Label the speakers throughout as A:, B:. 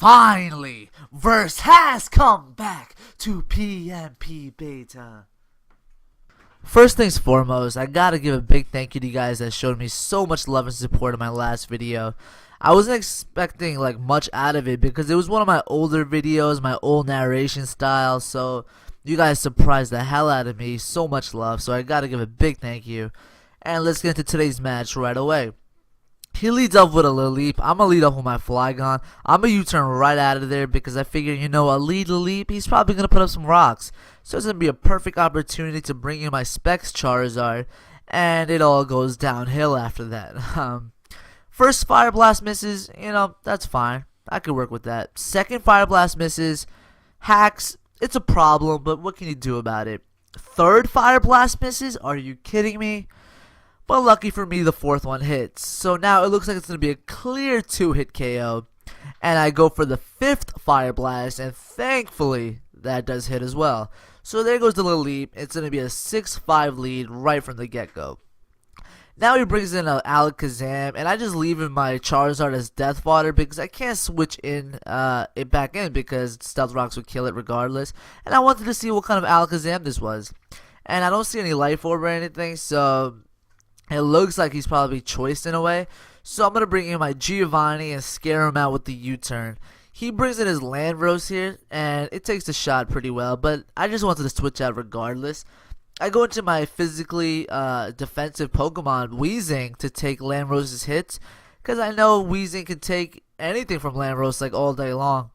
A: Finally, Verse has come back to PMPBeta. First things foremost, I gotta give a big thank you to you guys that showed me so much love and support in my last video. I wasn't expecting like much out of it because it was one of my older videos, my old narration style, so you guys surprised the hell out of me. So much love, so I gotta give a big thank you. And let's get into today's match right away. He leads up with a Laleep. I'm going to lead up with my Flygon. I'm going to U-turn right out of there because I figure, you know, a lead Laleep, he's probably going to put up some rocks. So it's going to be a perfect opportunity to bring in my Specs Charizard, and it all goes downhill after that. First Fire Blast misses, you know, that's fine. I could work with that. Second Fire Blast misses, hacks, it's a problem, but what can you do about it? Third Fire Blast misses, are you kidding me? But lucky for me, the fourth one hits. So now it looks like it's going to be a clear 2-hit KO. And I go for the fifth Fire Blast, and thankfully that does hit as well. So there goes the little leap. It's going to be a 6-5 lead right from the get-go. Now he brings in Alakazam, and I just leave in my Charizard as Death Fodder because I can't switch it back in because Stealth Rocks would kill it regardless. And I wanted to see what kind of Alakazam this was. And I don't see any Life Orb or anything, so it looks like he's probably choiced in a way. So I'm going to bring in my Giovanni and scare him out with the U-turn. He brings in his Landros here, and it takes the shot pretty well, but I just wanted to switch out regardless. I go into my physically defensive Pokemon, Weezing, to take Landros' hits, because I know Weezing can take anything from Landros like all day long.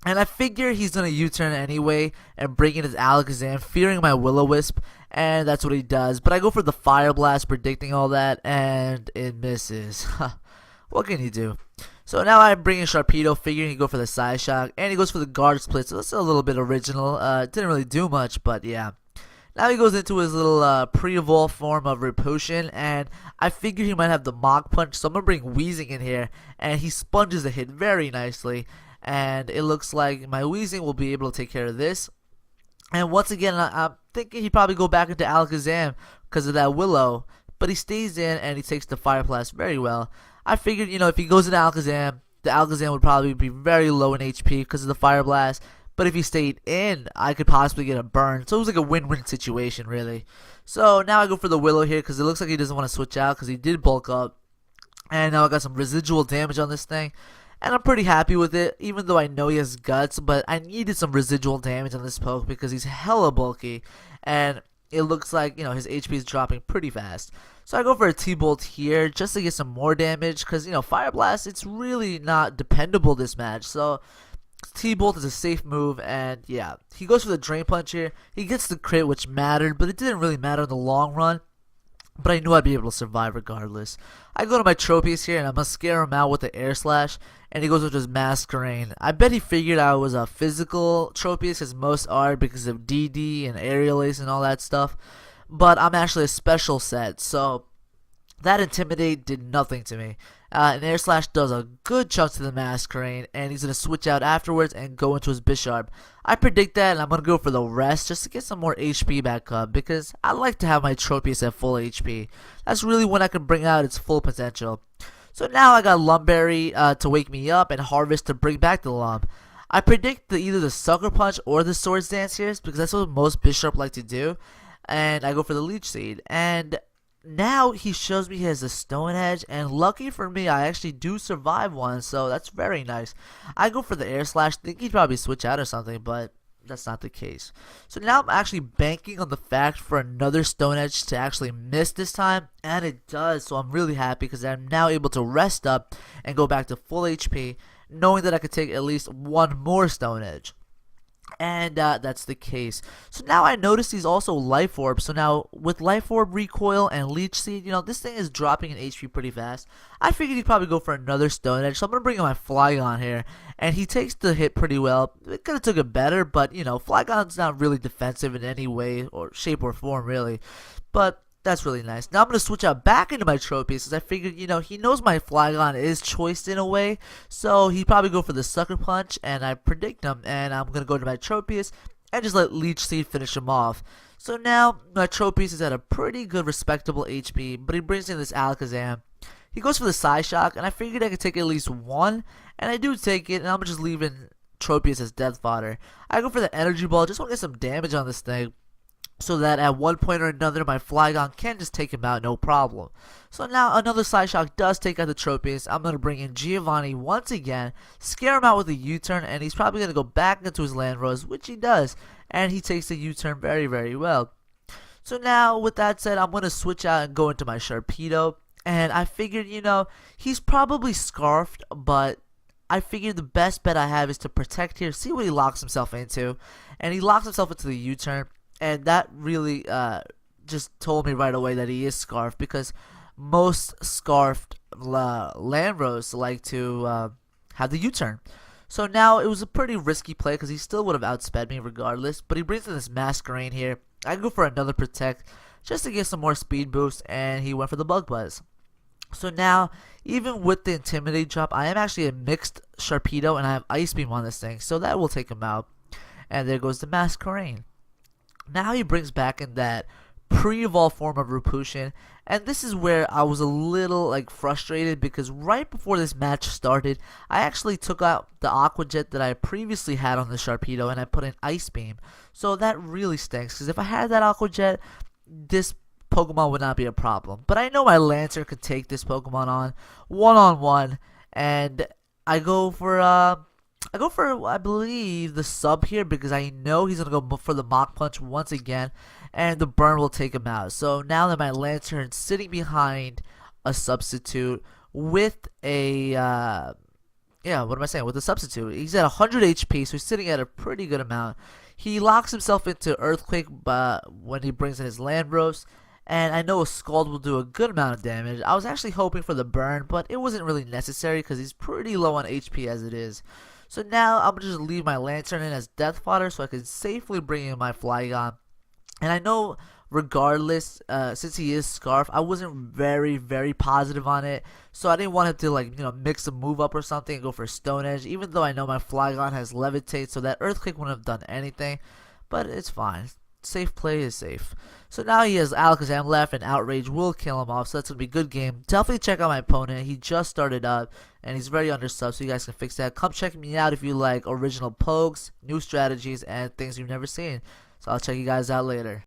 A: And I figure he's going to U-turn anyway and bring in his Alakazam, fearing my Will-O-Wisp, and that's what he does. But I go for the Fire Blast, predicting all that, and it misses. What can you do? So now I bring in Sharpedo, figuring he'd go for the Side Shock, and he goes for the Guard Split, so that's a little bit original. Didn't really do much, but yeah. Now he goes into his little pre-evolved form of Repulsion, and I figure he might have the Mach Punch, so I'm going to bring Weezing in here, and he sponges the hit very nicely. And it looks like my Weezing will be able to take care of this. And once again, I'm thinking he'd probably go back into Alakazam because of that Willow. But he stays in and he takes the Fire Blast very well. I figured, you know, if he goes into Alakazam, the Alakazam would probably be very low in HP because of the Fire Blast. But if he stayed in, I could possibly get a burn. So it was like a win-win situation, really. So now I go for the Willow here because it looks like he doesn't want to switch out because he did bulk up. And now I got some residual damage on this thing. And I'm pretty happy with it, even though I know he has guts, but I needed some residual damage on this poke because he's hella bulky, and it looks like, you know, his HP is dropping pretty fast. So I go for a T-Bolt here just to get some more damage because, you know, Fire Blast, it's really not dependable this match. So T-Bolt is a safe move, and yeah, he goes for the Drain Punch here. He gets the crit, which mattered, but it didn't really matter in the long run. But I knew I'd be able to survive regardless. I go to my Tropius here, and I'm going to scare him out with the Air Slash, and he goes with his Masquerain. I bet he figured I was a physical Tropius, as most are, because of DD and Aerial Ace and all that stuff. But I'm actually a special set, so that Intimidate did nothing to me. And Air Slash does a good chunk to the Masquerain, and he's going to switch out afterwards and go into his Bisharp. I predict that, and I'm going to go for the rest just to get some more HP back up, because I like to have my Tropius at full HP. That's really when I can bring out its full potential. So now I got Lumberry to wake me up, and Harvest to bring back the Lump. I predict either the Sucker Punch or the Swords Dance here, because that's what most Bisharp like to do. And I go for the Leech Seed, and now he shows me he has a Stone Edge, and lucky for me, I actually do survive one, so that's very nice. I go for the Air Slash, think he'd probably switch out or something, but that's not the case. So now I'm actually banking on the fact for another Stone Edge to actually miss this time, and it does, so I'm really happy because I'm now able to rest up and go back to full HP, knowing that I could take at least one more Stone Edge. And that's the case. So now I notice he's also Life Orb. So now with Life Orb, Recoil, and Leech Seed, you know, this thing is dropping in HP pretty fast. I figured he'd probably go for another Stone Edge. So I'm going to bring in my Flygon here. And he takes the hit pretty well. It could have took it better, but, you know, Flygon's not really defensive in any way or shape or form, really. But that's really nice. Now I'm going to switch out back into my Tropius because I figured, you know, he knows my Flygon is choiced in a way. So he'd probably go for the Sucker Punch, and I predict him. And I'm going to go to my Tropius and just let Leech Seed finish him off. So now my Tropius is at a pretty good, respectable HP, but he brings in this Alakazam. He goes for the side shock, and I figured I could take at least one, and I do take it, and I'm just leaving Tropius as death fodder. I go for the energy ball, just want to get some damage on this thing, so that at one point or another my Flygon can just take him out no problem. So now another side shock does take out the Tropius. I'm going to bring in Giovanni once again, scare him out with a U-turn, and he's probably going to go back into his Landros, which he does, and he takes the U-turn very, very well. So now with that said, I'm going to switch out and go into my Sharpedo, and I figured, you know, he's probably Scarfed, but I figured the best bet I have is to protect here, see what he locks himself into, and he locks himself into the U-turn. And that really just told me right away that he is Scarfed, because most Scarfed Landros like to have the U-turn. So now it was a pretty risky play because he still would have outsped me regardless. But he brings in this Masquerain here. I go for another Protect just to get some more speed boost, and he went for the Bug Buzz. So now, even with the Intimidate drop, I am actually a mixed Sharpedo, and I have Ice Beam on this thing, so that will take him out. And there goes the Masquerain. Now he brings back in that pre-evolved form of Rapushin, and this is where I was a little frustrated, because right before this match started, I actually took out the Aqua Jet that I previously had on the Sharpedo, and I put in Ice Beam. So that really stinks, because if I had that Aqua Jet, this Pokemon would not be a problem. But I know my Lancer could take this Pokemon on one-on-one, and I go for I believe the sub here, because I know he's going to go for the Mach Punch once again, and the burn will take him out. So now that my Lantern's sitting behind a substitute with a, with a substitute. He's at 100 HP, so he's sitting at a pretty good amount. He locks himself into Earthquake when he brings in his Landros, and I know a Scald will do a good amount of damage. I was actually hoping for the burn, but it wasn't really necessary because he's pretty low on HP as it is. So now I'm going to just leave my Lantern in as death fodder so I can safely bring in my Flygon. And I know regardless, since he is Scarf, I wasn't very, very positive on it. So I didn't want him to mix a move up or something and go for Stone Edge. Even though I know my Flygon has Levitate, so that Earthquake wouldn't have done anything. But it's fine. Safe play is safe. So now he has Alakazam left, and Outrage will kill him off, so that's going to be a good game. Definitely check out my opponent. He just started up, and he's very undersub, so you guys can fix that. Come check me out if you like original pokes, new strategies, and things you've never seen. So I'll check you guys out later.